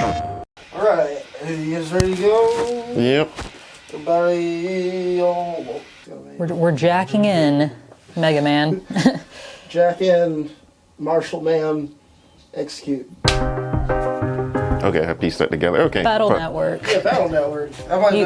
Alright, you guys ready to go? Yep. Everybody, We're jacking in Mega Man. jack in, Marshall Man, execute. Okay, I pieced that together. Okay. Battle Network. Yeah, Battle Network.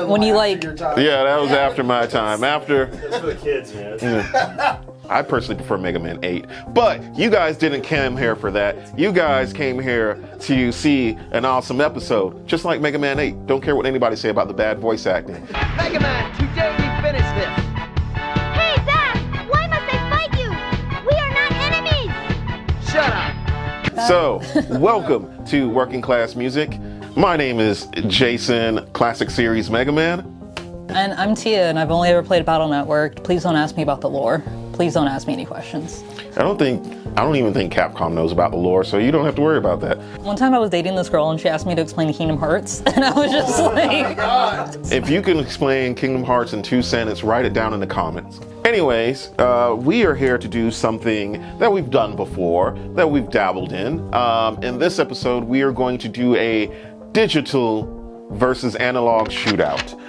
When you like... Your time. Yeah, that was after my time. After. That's for the kids, man. Yeah. I personally prefer Mega Man 8. But you guys didn't come here for that. You guys came here to see an awesome episode, just like Mega Man 8. Don't care what anybody say about the bad voice acting. Mega Man, today we finish this. Hey, Zach! Why must I fight you? We are not enemies! Shut up. So, welcome to Working Class Music. My name is Jason, Classic Series Mega Man. And I'm Tia, and I've only ever played Battle Network. Please don't ask me about the lore. Please don't ask me any questions. I don't even think Capcom knows about the lore, so you don't have to worry about that. One time I was dating this girl and she asked me to explain Kingdom Hearts, and I was just like... If you can explain Kingdom Hearts in 2 sentences, write it down in the comments. Anyways, we are here to do something that we've done before, that we've dabbled in. In this episode, we are going to do a digital versus analog shootout.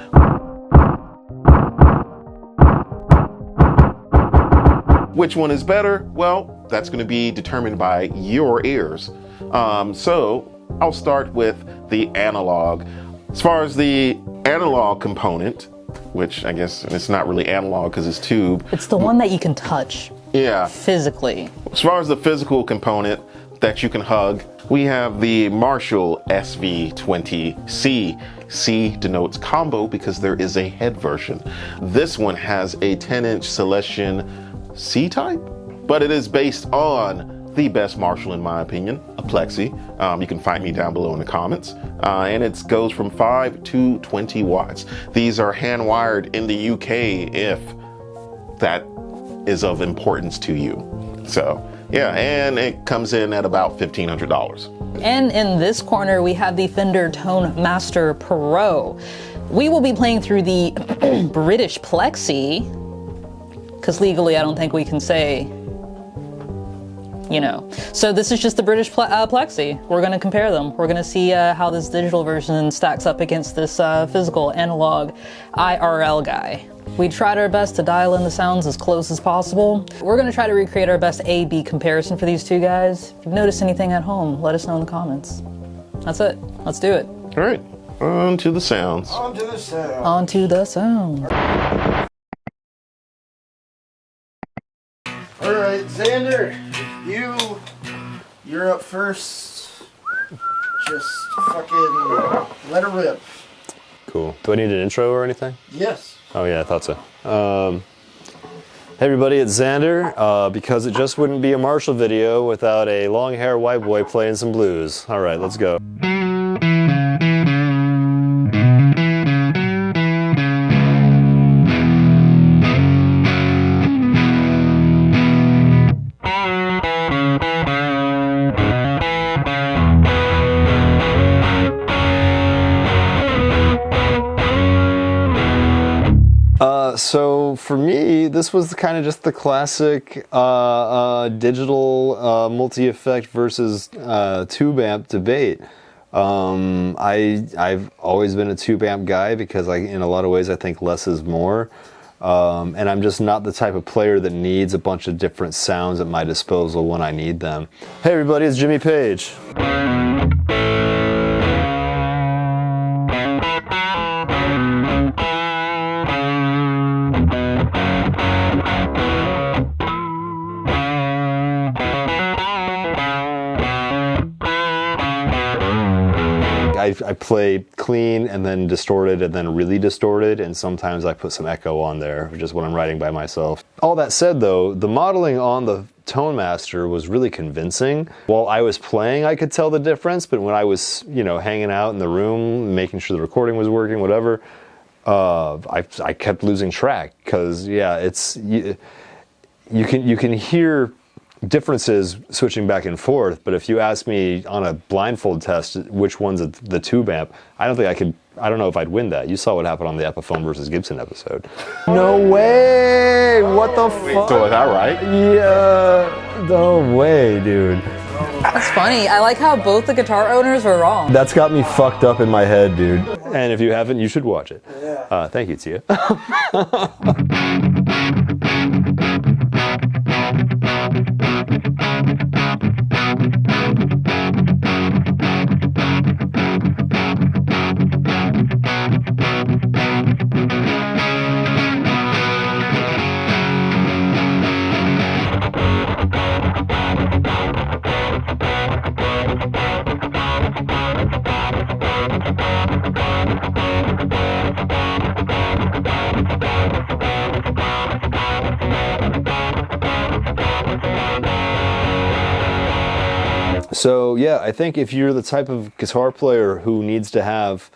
Which one is better? Well, that's going to be determined by your ears. So I'll start with the analog. As far as the analog component, which I guess it's not really analog because it's tube. It's the one that you can touch. Yeah. Physically. As far as the physical component that you can hug, we have the Marshall SV20C. C denotes combo because there is a head version. This one has a 10-inch Celestion C-type, but it is based on the best Marshall in my opinion, a Plexi. You can find me down below in the comments. And it goes from 5 to 20 watts. These are hand wired in the UK if that is of importance to you. So yeah, and it comes in at about $1,500. And in this corner, we have the Fender ToneMaster Pro. We will be playing through the British Plexi, because legally I don't think we can say, you know. So this is just the British Plexi. We're going to compare them. We're going to see how this digital version stacks up against this physical analog IRL guy. We tried our best to dial in the sounds as close as possible. We're going to try to recreate our best A-B comparison for these two guys. If you've noticed anything at home, let us know in the comments. That's it. Let's do it. All right, on to the sounds. On to the sound. On to the sound. Alright, Xander, you're up first. Just fucking let her rip. Cool. Do I need an intro or anything? Yes. Oh yeah, I thought so. Hey everybody, it's Xander. Because it just wouldn't be a Marshall video without a long-haired white boy playing some blues. All right, let's go. So for me, this was kind of just the classic digital multi-effect versus tube amp debate. I've always been a tube amp guy because in a lot of ways I think less is more. And I'm just not the type of player that needs a bunch of different sounds at my disposal when I need them. Hey everybody, it's Jimmy Page. I play clean and then distorted and then really distorted, and sometimes I put some echo on there, just when I'm writing by myself. All that said though, the modeling on the ToneMaster was really convincing. While I was playing, I could tell the difference, but when I was, hanging out in the room, making sure the recording was working, whatever, I kept losing track, because yeah, you can hear differences switching back and forth, but if you ask me on a blindfold test which one's the tube amp, I don't know if I'd win that. You saw what happened on the Epiphone versus Gibson episode. No way! What the fuck? So is that right? Yeah, no way, dude. That's funny. I like how both the guitar owners were wrong. That's got me fucked up in my head, dude. And if you haven't, you should watch it. Thank you, Tia. So yeah, I think if you're the type of guitar player who needs to have,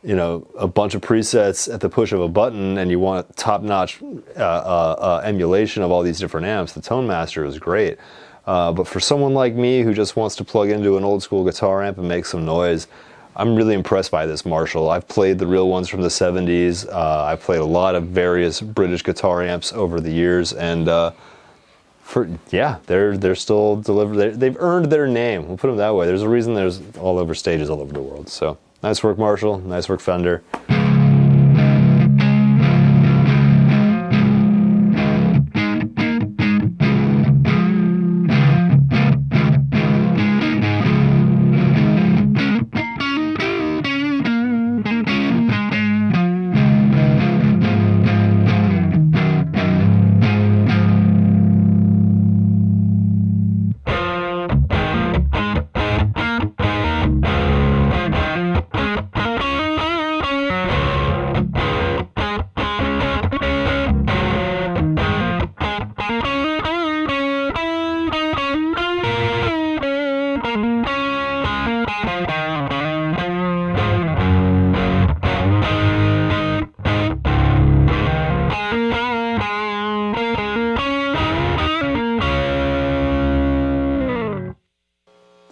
you know, a bunch of presets at the push of a button and you want top-notch emulation of all these different amps, the ToneMaster is great. But for someone like me who just wants to plug into an old school guitar amp and make some noise, I'm really impressed by this Marshall. I've played the real ones from the 70s. I've played a lot of various British guitar amps over the years, and they're still delivered. They've earned their name. We'll put them that way. There's a reason there's all over stages all over the world. So nice work, Marshall. Nice work, Fender.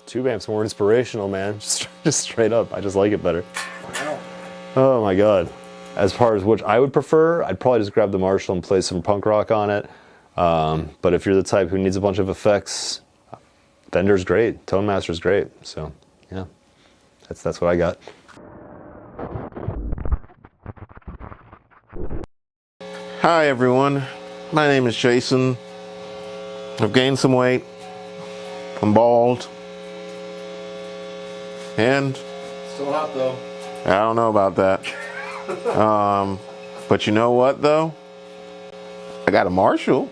Tube amp's more inspirational, man. Just straight up. I just like it better. Wow. Oh my god. As far as which I would prefer, I'd probably just grab the Marshall and play some punk rock on it. But if you're the type who needs a bunch of effects, Fender's great. ToneMaster's great. So yeah, that's what I got. Hi everyone, my name is Jason. I've gained some weight. I'm bald. And Still hot though. I don't know about that. But you know what though? I got a Marshall.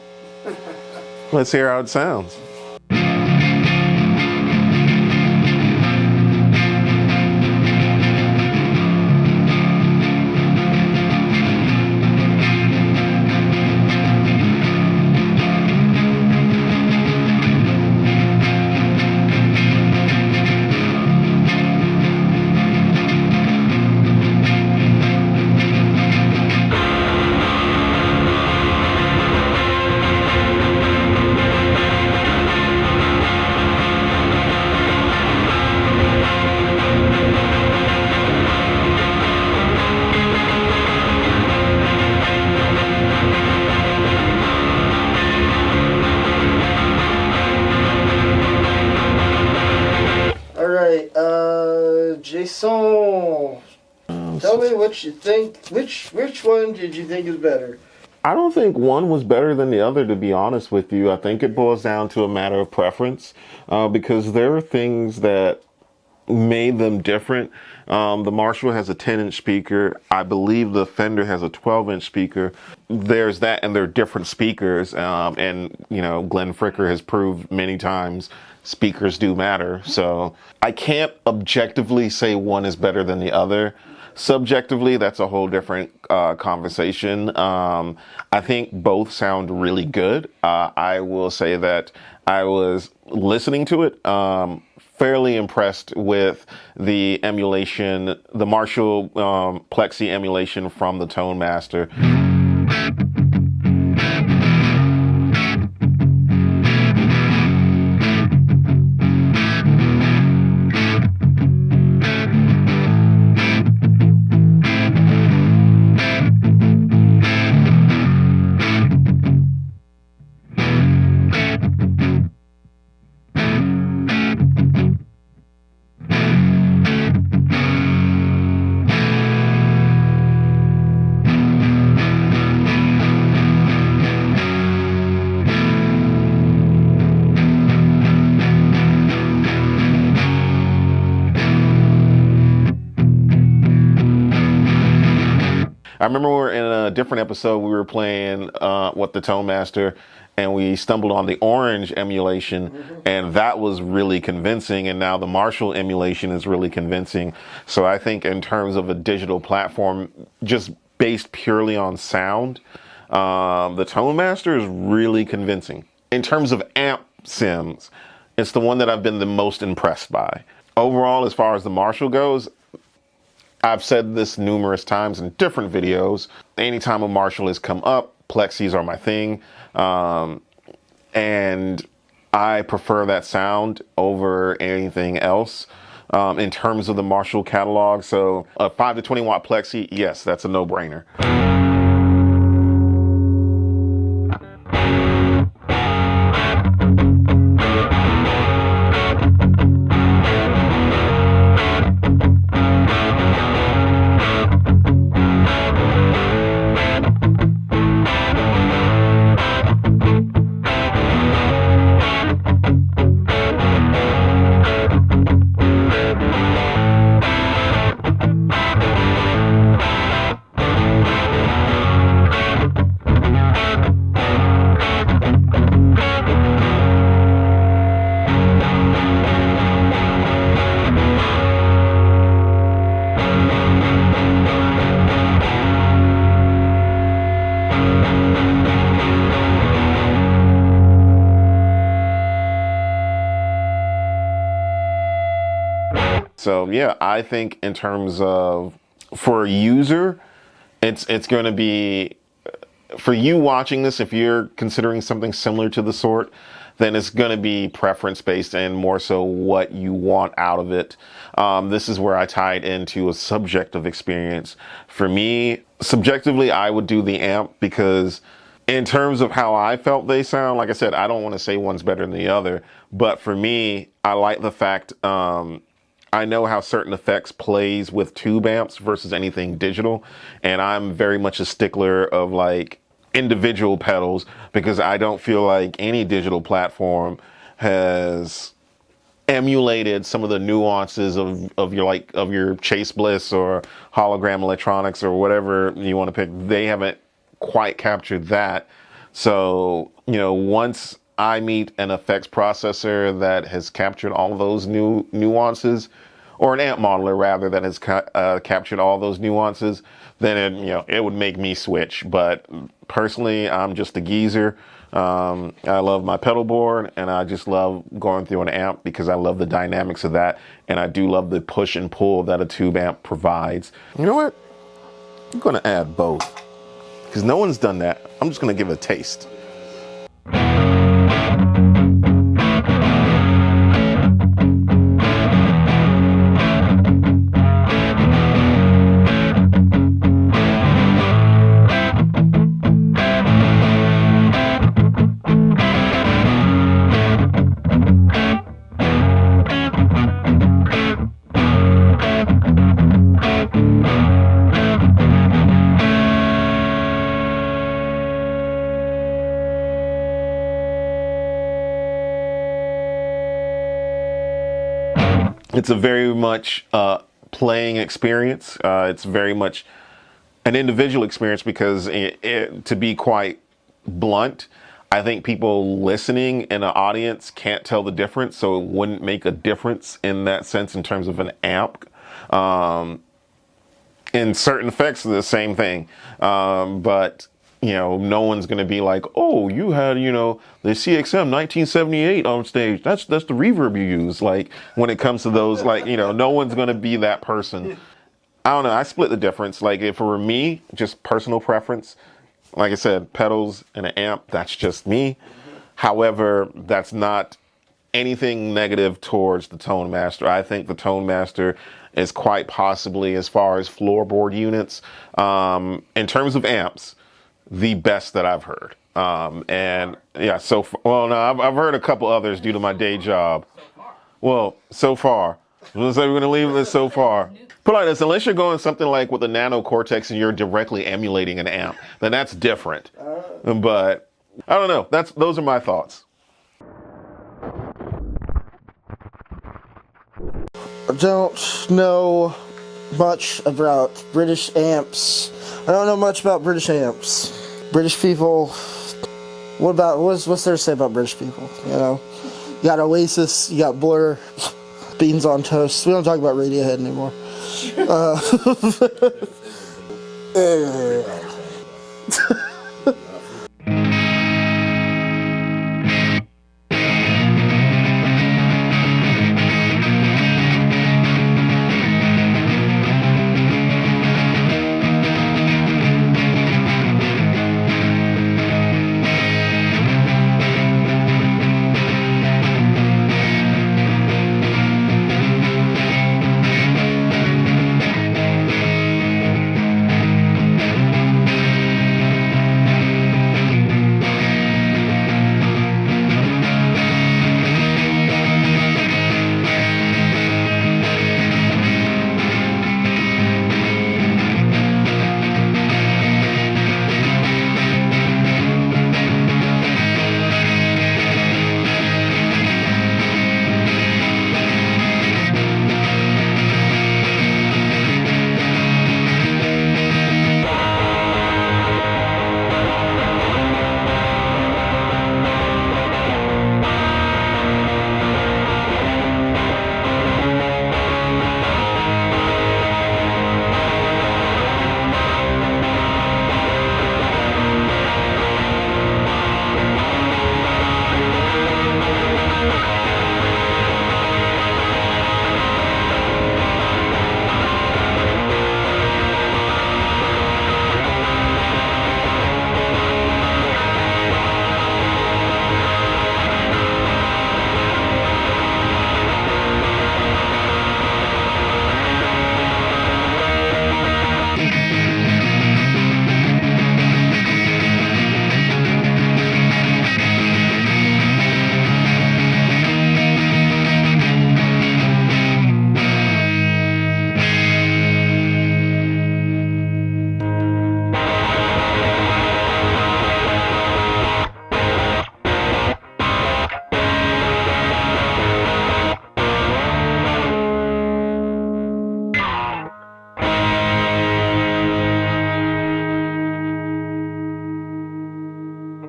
Let's hear how it sounds. Jason, tell me what you think. Which one did you think is better? I don't think one was better than the other, to be honest with you. I think it boils down to a matter of preference, because there are things that made them different. The Marshall has a 10-inch speaker. I believe the Fender has a 12-inch speaker. There's that, and they're different speakers. And, you know, Glenn Fricker has proved many times speakers do matter. So I can't objectively say one is better than the other. Subjectively, that's a whole different conversation. I think both sound really good. I will say that I was listening to it, fairly impressed with the emulation, the Marshall Plexi emulation from the ToneMaster. I remember we were in a different episode, we were playing what the ToneMaster, and we stumbled on the Orange emulation, and that was really convincing, and now the Marshall emulation is really convincing. So I think in terms of a digital platform, just based purely on sound, the ToneMaster is really convincing. In terms of amp sims, it's the one that I've been the most impressed by. Overall, as far as the Marshall goes, I've said this numerous times in different videos. Anytime a Marshall has come up, plexis are my thing. And I prefer that sound over anything else in terms of the Marshall catalog. So a 5 to 20 watt plexi, yes, that's a no-brainer. So yeah, I think in terms of, for a user, it's going to be, for you watching this, if you're considering something similar to the sort, then it's going to be preference based and more so what you want out of it. This is where I tie it into a subjective experience. For me, subjectively, I would do the amp, because in terms of how I felt they sound, like I said, I don't want to say one's better than the other, but for me, I like the fact, I know how certain effects plays with tube amps versus anything digital, and I'm very much a stickler of like individual pedals, because I don't feel like any digital platform has emulated some of the nuances of your Chase Bliss or Hologram Electronics or whatever you want to pick. They haven't quite captured that. So, you know, once I meet an effects processor that has captured all those new nuances, or an amp modeler rather that has captured all those nuances, then it would make me switch. But personally, I'm just a geezer. I love my pedal board, and I just love going through an amp because I love the dynamics of that, and I do love the push and pull that a tube amp provides. You know what? I'm going to add both, because no one's done that. I'm just going to give it a taste. It's a very much playing experience. It's very much an individual experience, because to be quite blunt, I think people listening in an audience can't tell the difference, so it wouldn't make a difference in that sense in terms of an amp. In certain effects, the same thing, but no one's going to be like, oh, you had, the CXM 1978 on stage. That's the reverb you use. Like, when it comes to those, like, no one's going to be that person. I don't know. I split the difference. Like, if it were me, just personal preference, like I said, pedals and an amp, that's just me. However, that's not anything negative towards the ToneMaster. I think the ToneMaster is quite possibly, as far as floorboard units, in terms of amps, the best that I've heard. And yeah, I've heard a couple others due to my day job. Well, so far. Let's say we're going to leave this so far. Put like this, unless you're going something like with the Nano Cortex and you're directly emulating an amp, then that's different. But I don't know. Those are my thoughts. I don't know much about British amps. I don't know much about British amps. British people, what's there to say about British people, you know? You got Oasis, you got Blur, Beans on Toast. We don't talk about Radiohead anymore.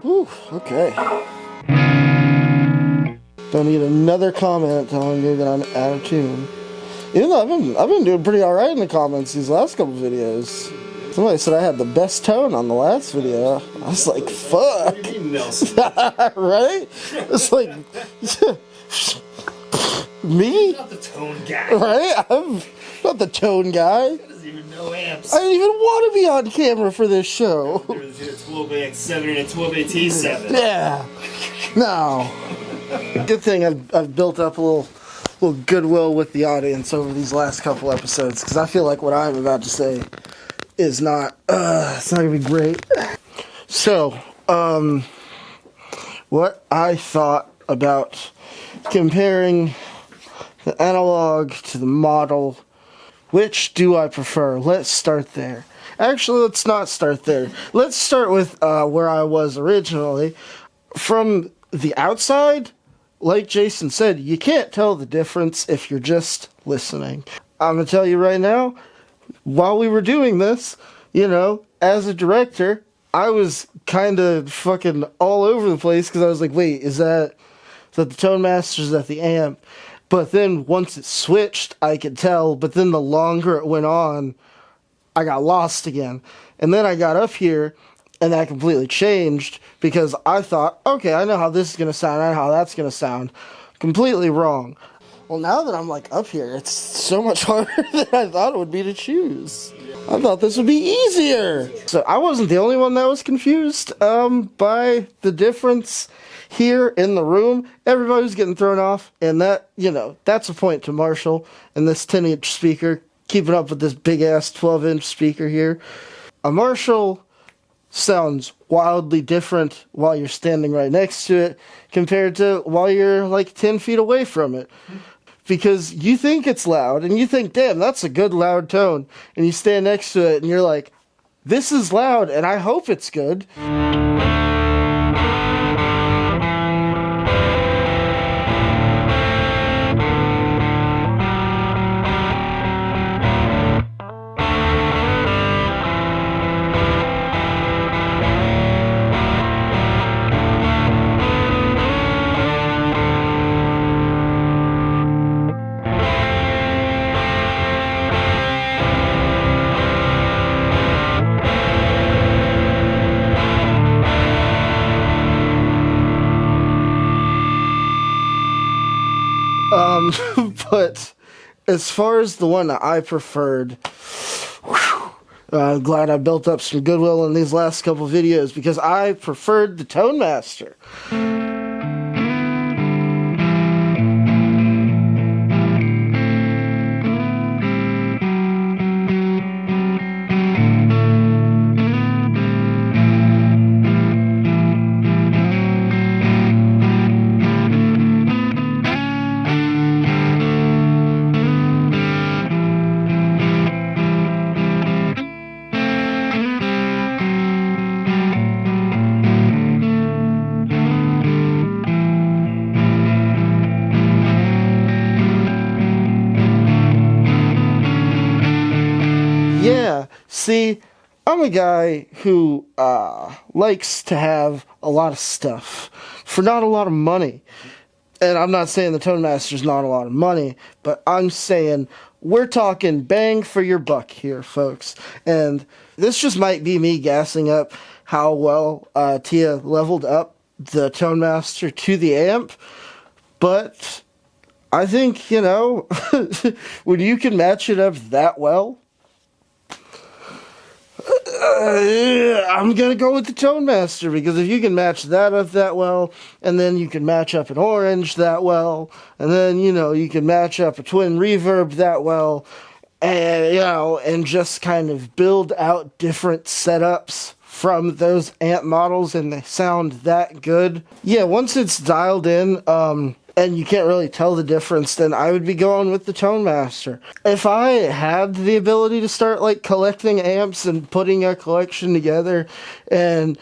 Whew, okay. Don't need another comment telling me that I'm out of tune. Even though I've been doing pretty alright in the comments these last couple videos. Somebody said I had the best tone on the last video. I was like, fuck. Right? It's like, me? Not the tone guy. Right? I'm not the tone guy. He doesn't even know amps. I didn't even want to be on camera for this show. There's a 12AX7 and a 12AT7. Yeah. No. Good thing I've built up a little goodwill with the audience over these last couple episodes, because I feel like what I'm about to say is not it's not gonna be great. So, what I thought about comparing the analog to the model, which do I prefer? Let's start there. Actually, let's not start there. Let's start with where I was originally. From the outside, like Jason said, you can't tell the difference if you're just listening. I'm gonna tell you right now, while we were doing this, you know, as a director, I was kind of fucking all over the place, because I was like, wait, is that the ToneMaster, is that the amp? But then once it switched, I could tell, but then the longer it went on, I got lost again. And then I got up here, and that completely changed, because I thought, okay, I know how this is going to sound, I know how that's going to sound. Completely wrong. Well, now that I'm like up here, it's so much harder than I thought it would be to choose. I thought this would be easier. So I wasn't the only one that was confused by the difference here in the room. Everybody was getting thrown off, and that, you know, that's a point to Marshall and this 10-inch speaker, keeping up with this big-ass 12-inch speaker here. A Marshall sounds wildly different while you're standing right next to it compared to while you're like 10 feet away from it. Because you think it's loud, and you think, damn, that's a good loud tone. And you stand next to it, and you're like, this is loud, and I hope it's good. as far as the one that I preferred, glad I built up some goodwill in these last couple videos because I preferred the ToneMaster. Yeah, see, I'm a guy who likes to have a lot of stuff for not a lot of money. And I'm not saying the ToneMaster's not a lot of money, but I'm saying we're talking bang for your buck here, folks. And this just might be me gassing up how well Tia leveled up the ToneMaster to the amp, but I think, you know, when you can match it up that well, I'm gonna go with the ToneMaster, because if you can match that up that well, and then you can match up an orange that well, and then, you know, you can match up a twin reverb that well, and, you know, and just kind of build out different setups from those amp models, and they sound that good. Yeah, once it's dialed in, and you can't really tell the difference, then I would be going with the ToneMaster. If I had the ability to start, like, collecting amps and putting a collection together, and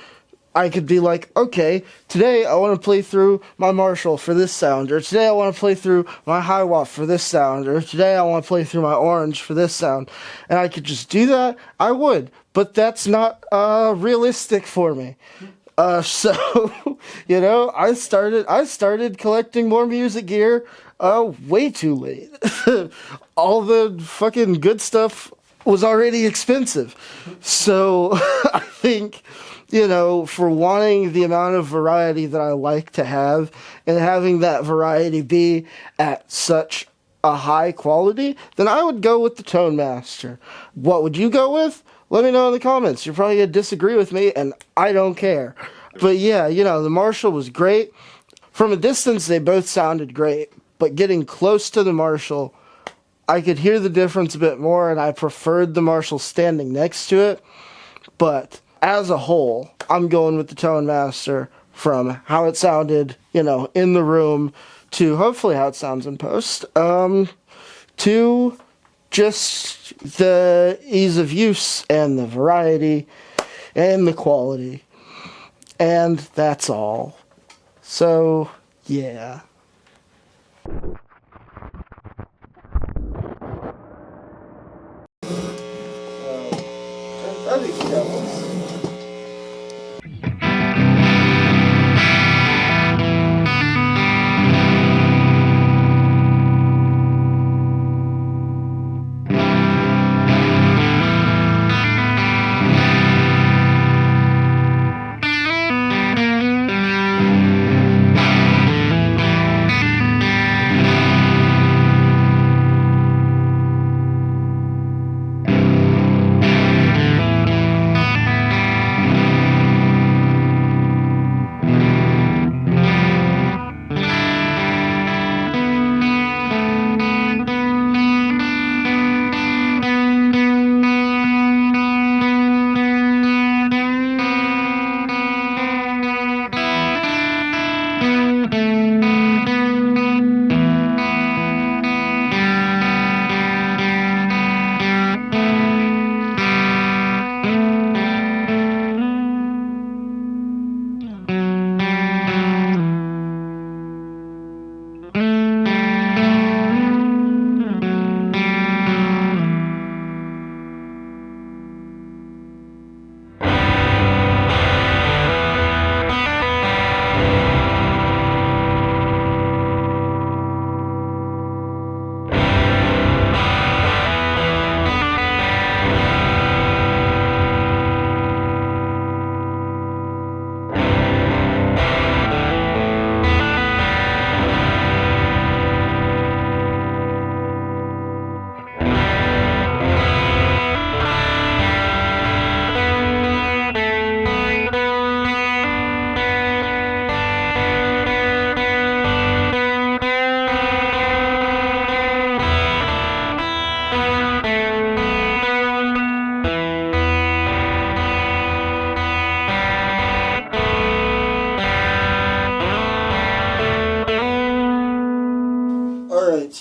I could be like, okay, today I want to play through my Marshall for this sound, or today I want to play through my Hi-Wah for this sound, or today I want to play through my Orange for this sound, and I could just do that, I would. But that's not realistic for me. So, you know, I started collecting more music gear way too late. All the fucking good stuff was already expensive. So, I think, you know, for wanting the amount of variety that I like to have, and having that variety be at such a high quality, then I would go with the ToneMaster. What would you go with? Let me know in the comments. You're probably going to disagree with me, and I don't care. But yeah, you know, the Marshall was great. From a distance, they both sounded great. But getting close to the Marshall, I could hear the difference a bit more, and I preferred the Marshall standing next to it. But as a whole, I'm going with the ToneMaster, from how it sounded, you know, in the room, to hopefully how it sounds in post, to just the ease of use and the variety and the quality. And that's all. So, yeah. I think that was...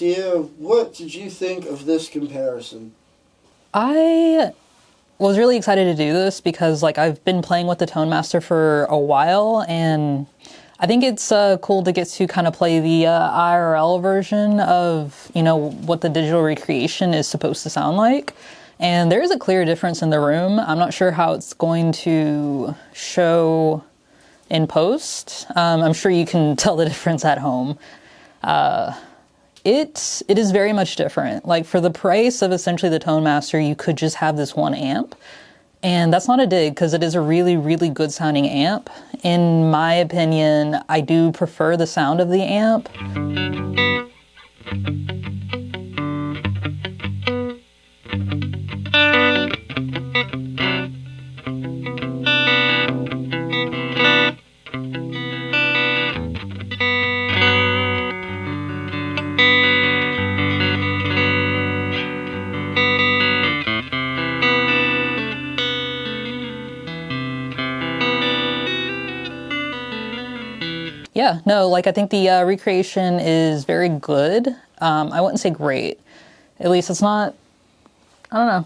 Tia, what did you think of this comparison? I was really excited to do this because like I've been playing with the ToneMaster for a while, and I think it's cool to get to kind of play the IRL version of, you know, what the digital recreation is supposed to sound like. And there is a clear difference in the room. I'm not sure how it's going to show in post. I'm sure you can tell the difference at home. It is very much different. Like for the price of essentially the ToneMaster, you could just have this one amp. And that's not a dig because it is a really, really good sounding amp. In my opinion, I do prefer the sound of the amp. Yeah, no, like I think the recreation is very good. I wouldn't say great. At least it's not, I don't know.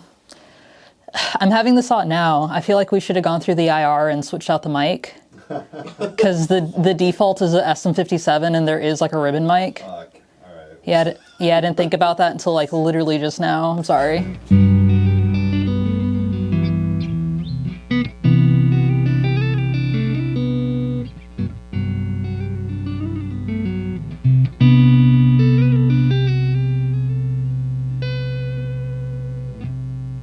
I'm having this thought now. I feel like we should have gone through the IR and switched out the mic. Because the default is a SM57 and there is like a ribbon mic. Fuck. All right. Yeah, I didn't think about that until like literally just now. I'm sorry.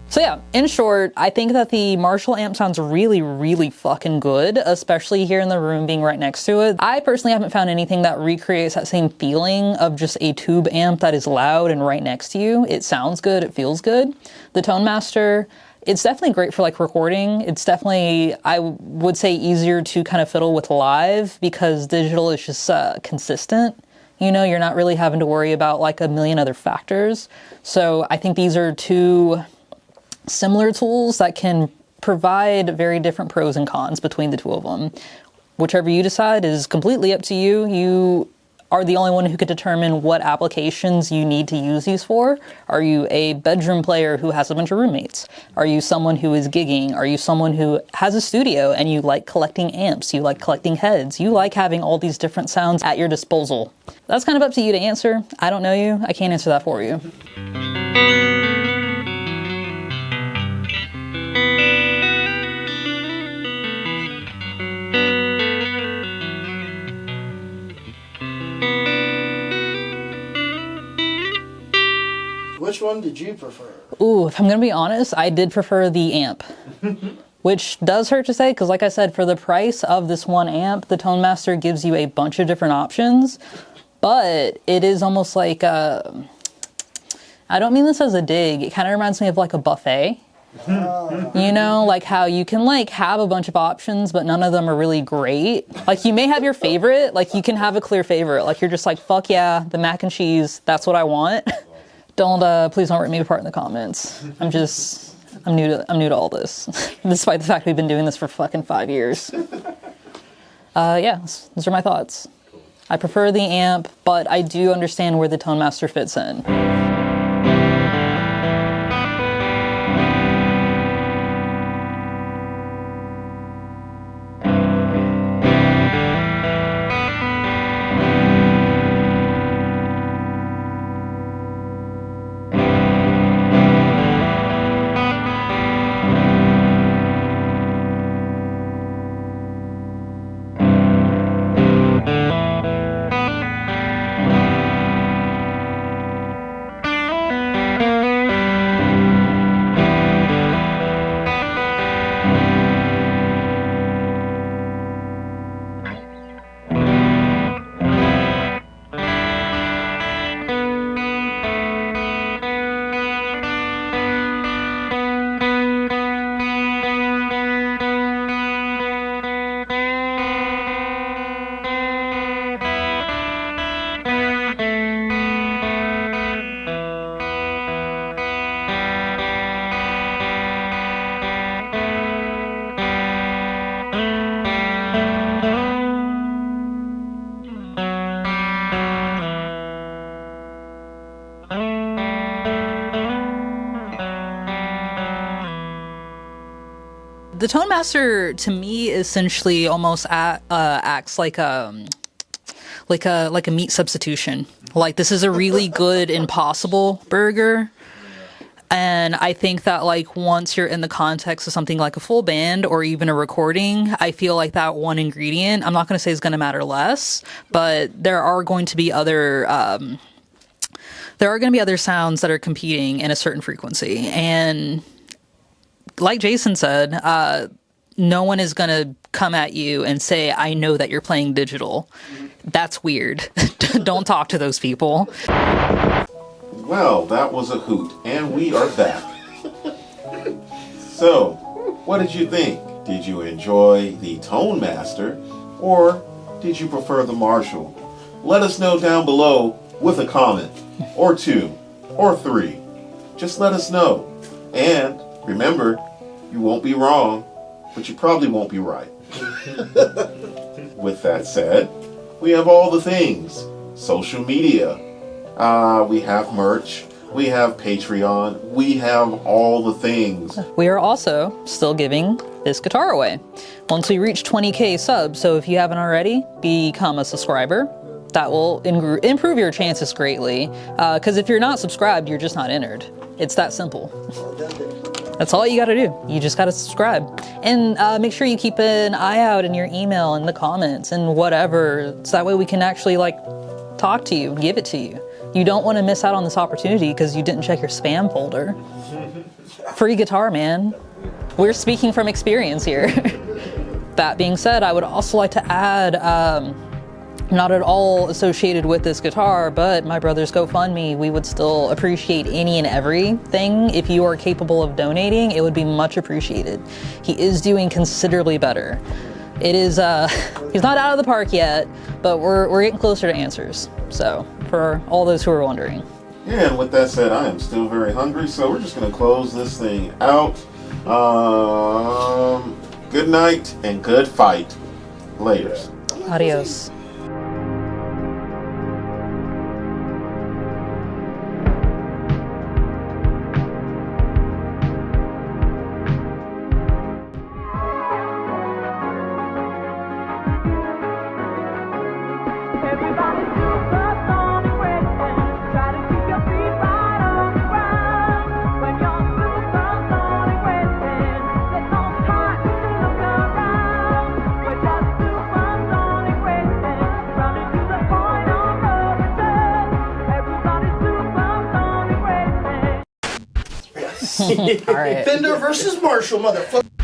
So yeah, in short, I think that the Marshall amp sounds really, really fucking good, especially here in the room being right next to it. I personally haven't found anything that recreates that same feeling of just a tube amp that is loud and right next to you. It sounds good, it feels good. The ToneMaster, it's definitely great for like recording. It's definitely, I would say, easier to kind of fiddle with live because digital is just consistent. You know, you're not really having to worry about like a million other factors. So I think these are two similar tools that can provide very different pros and cons between the two of them. Whichever you decide is completely up to you. You are the only one who could determine what applications you need to use these for. Are you a bedroom player who has a bunch of roommates? Are you someone who is gigging? Are you someone who has a studio and you like collecting amps? You like collecting heads? You like having all these different sounds at your disposal? That's kind of up to you to answer. I don't know you. I can't answer that for you. Which one did you prefer? Ooh, if I'm gonna be honest, I did prefer the amp. Which does hurt to say, because like I said, for the price of this one amp, the ToneMaster gives you a bunch of different options, but it is almost like, I don't mean this as a dig, it kind of reminds me of like a buffet. You know, like how you can like have a bunch of options, but none of them are really great. Like you may have your favorite, like you can have a clear favorite, like you're just like, fuck yeah, the mac and cheese, that's what I want. Please don't rip me apart in the comments. I'm new to all this, despite the fact we've been doing this for fucking 5 years. Yeah, those are my thoughts. I prefer the amp, but I do understand where the ToneMaster fits in. The ToneMaster to me essentially almost acts like a meat substitution. Like, this is a really good Impossible burger. And I think that, like, once you're in the context of something like a full band or even a recording, I feel like that one ingredient, I'm not going to say is going to matter less, but there are going to be other sounds that are competing in a certain frequency. And like Jason said, no one is going to come at you and say, I know that you're playing digital. That's weird. Don't talk to those people. Well, that was a hoot, and we are back. So, what did you think? Did you enjoy the ToneMaster, or did you prefer the Marshall? Let us know down below with a comment, or 2, or 3. Just let us know. And remember, you won't be wrong, but you probably won't be right. With that said, we have all the things. Social media. We have merch. We have Patreon. We have all the things. We are also still giving this guitar away once we reach 20K subs. So if you haven't already, become a subscriber. That will improve your chances greatly. Because if you're not subscribed, you're just not entered. It's that simple. That's all you gotta do. You just gotta subscribe. And make sure you keep an eye out in your email and the comments and whatever. So that way we can actually, like, talk to you, give it to you. You don't want to miss out on this opportunity because you didn't check your spam folder. Free guitar, man. We're speaking from experience here. That being said, I would also like to add, not at all associated with this guitar, but my brother's GoFundMe, we would still appreciate any and everything. If you are capable of donating, it would be much appreciated. He is doing considerably better. It is, he's not out of the park yet, but we're getting closer to answers. So, for all those who are wondering. Yeah, and with that said, I am still very hungry, so we're just going to close this thing out. Good night and good fight. Laters. Adios. All right. Fender versus Marshall, motherfucker.